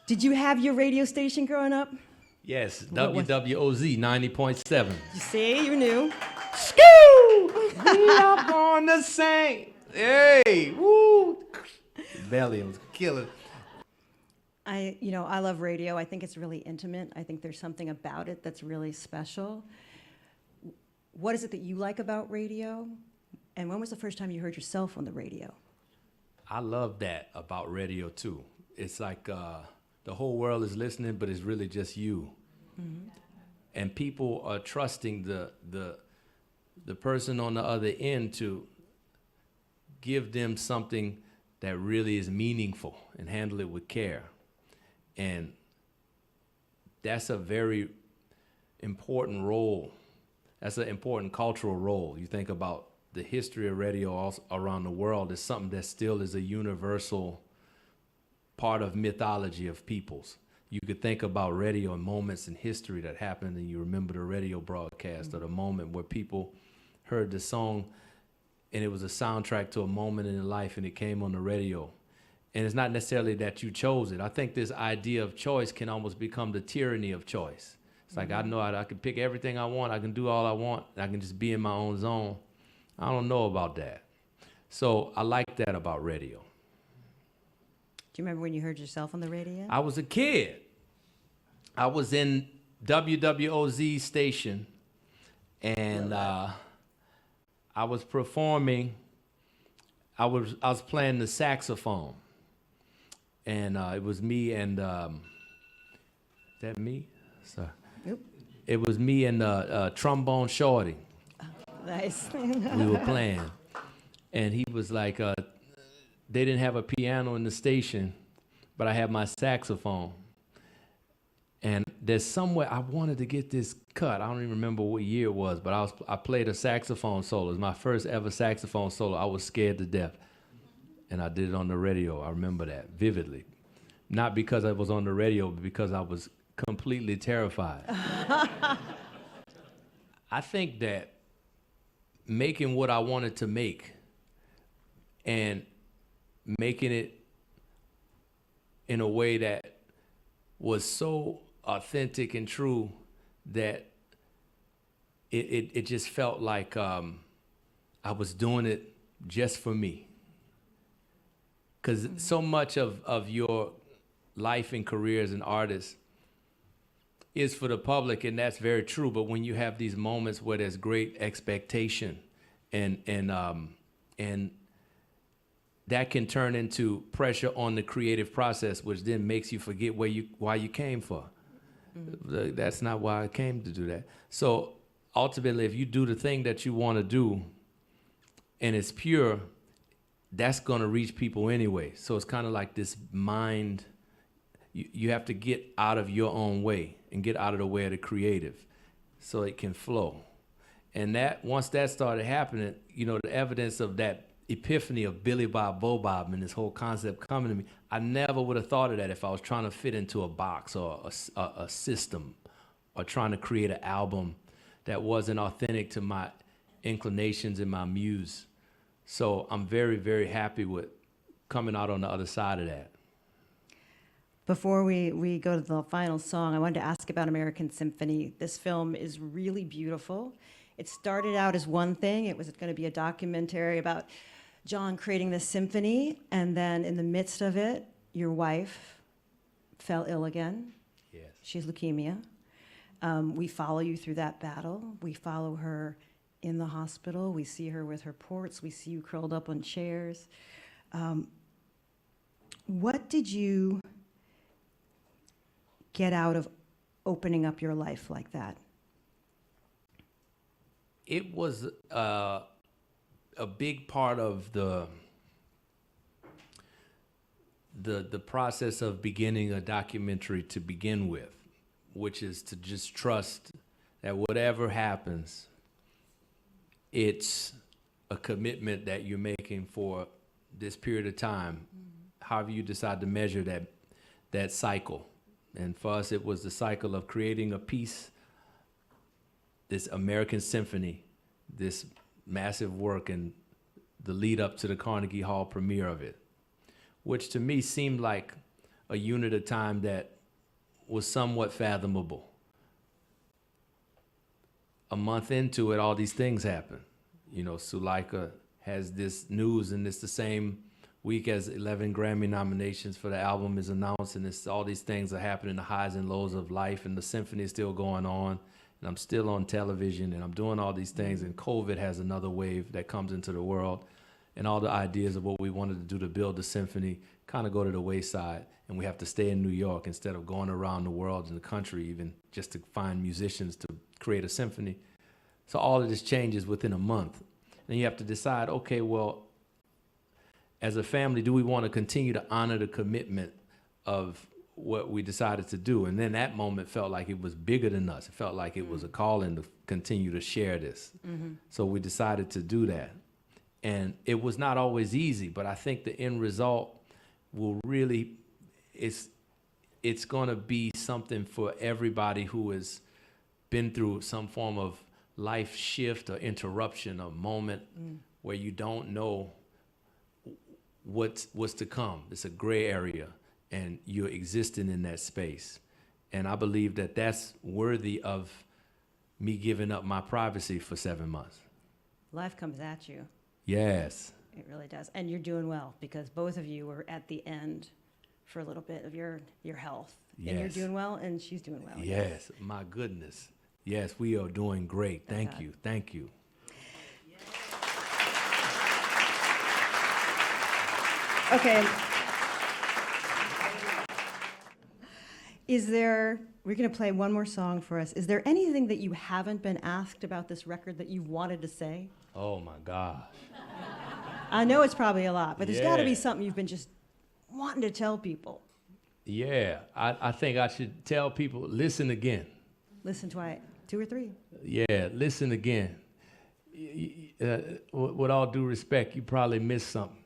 Did you have your radio station growing up? Yes, What was- WWOZ 90.7. You see, you knew. Skoo! We are going to sing. Hey, woo! Belly was killing. I love radio. I think it's really intimate. I think there's something about it that's really special. What is it that you like about radio? And when was the first time you heard yourself on the radio? I love that about radio too. It's like the whole world is listening, but it's really just you. Mm-hmm. And people are trusting the person on the other end to give them something that really is meaningful and handle it with care. And that's a very important role. That's an important cultural role. You think about the history of radio all around the world is something that still is a universal part of mythology of peoples. You could think about radio and moments in history that happened, and you remember the radio broadcast or the moment where people heard the song and it was a soundtrack to a moment in their life and it came on the radio. And it's not necessarily that you chose it. I think this idea of choice can almost become the tyranny of choice. It's like, I know I can pick everything I want, I can do all I want, and I can just be in my own zone. I don't know about that. So I like that about radio. Do you remember when you heard yourself on the radio? I was a kid. I was in WWOZ station, and I was performing. I was playing the saxophone, and it was me and is that me? Sorry. Nope. It was me and trombone shorty. Nice. We were playing, and he was like, they didn't have a piano in the station, but I had my saxophone. And there's somewhere I wanted to get this cut. I don't even remember what year it was, but I played a saxophone solo. It was my first ever saxophone solo. I was scared to death, and I did it on the radio. I remember that vividly, not because I was on the radio, but because I was completely terrified. I think that making what I wanted to make and making it in a way that was so authentic and true that it just felt like I was doing it just for me. Because so much of your life and career as an artist is for the public, and that's very true. But when you have these moments where there's great expectation, and that can turn into pressure on the creative process, which then makes you forget why you came for. Mm-hmm. That's not why I came to do that. So ultimately, if you do the thing that you want to do, and it's pure, that's going to reach people anyway. So it's kind of like this mind. You have to get out of your own way and get out of the way of the creative so it can flow. And that once that started happening, the evidence of that epiphany of Billy Bob Bob and this whole concept coming to me, I never would have thought of that if I was trying to fit into a box or a system or trying to create an album that wasn't authentic to my inclinations and my muse. So I'm very, very happy with coming out on the other side of that. Before we go to the final song, I wanted to ask about American Symphony. This film is really beautiful. It started out as one thing. It was going to be a documentary about Jon creating this symphony, and then in the midst of it, your wife fell ill again. Yes. She has leukemia. We follow you through that battle. We follow her in the hospital. We see her with her ports. We see you curled up on chairs. What did you get out of opening up your life like that? It was a big part of the process of beginning a documentary to begin with, which is to just trust that whatever happens, it's a commitment that you're making for this period of time, however you decide to measure that cycle. And for us, it was the cycle of creating a piece, this American Symphony, this massive work, and the lead up to the Carnegie Hall premiere of it, which to me seemed like a unit of time that was somewhat fathomable. A month into it, all these things happen. You know, Suleika has this news, and it's the same week as 11 Grammy nominations for the album is announced, and it's all these things are happening, the highs and lows of life, and the symphony is still going on, and I'm still on television, and I'm doing all these things, and COVID has another wave that comes into the world, and all the ideas of what we wanted to do to build the symphony kind of go to the wayside, and we have to stay in New York instead of going around the world and the country even just to find musicians to create a symphony. So all of this changes within a month. And you have to decide, okay, well, as a family, do we want to continue to honor the commitment of what we decided to do? And then that moment felt like it was bigger than us. It felt like it was a calling to continue to share this. So we decided to do that. And it was not always easy, but I think the end result will really, it's going to be something for everybody who has been through some form of life shift or interruption, a moment where you don't know what's to come. It's a gray area, and you're existing in that space. And I believe that that's worthy of me giving up my privacy for 7 months. Life comes at you. Yes. It really does. And you're doing well, because both of you were at the end for a little bit of your health. Yes. And you're doing well, and she's doing well. Yes, my goodness. Yes, we are doing great. Thank you. Thank you. Okay. We're going to play one more song for us. Is there anything that you haven't been asked about this record that you wanted to say? Oh, my gosh. I know it's probably a lot, but there's got to be Yeah. something you've been just wanting to tell people. Yeah, I think I should tell people, listen again. Listen to 2 or 3. Yeah, listen again. With all due respect, you probably missed something.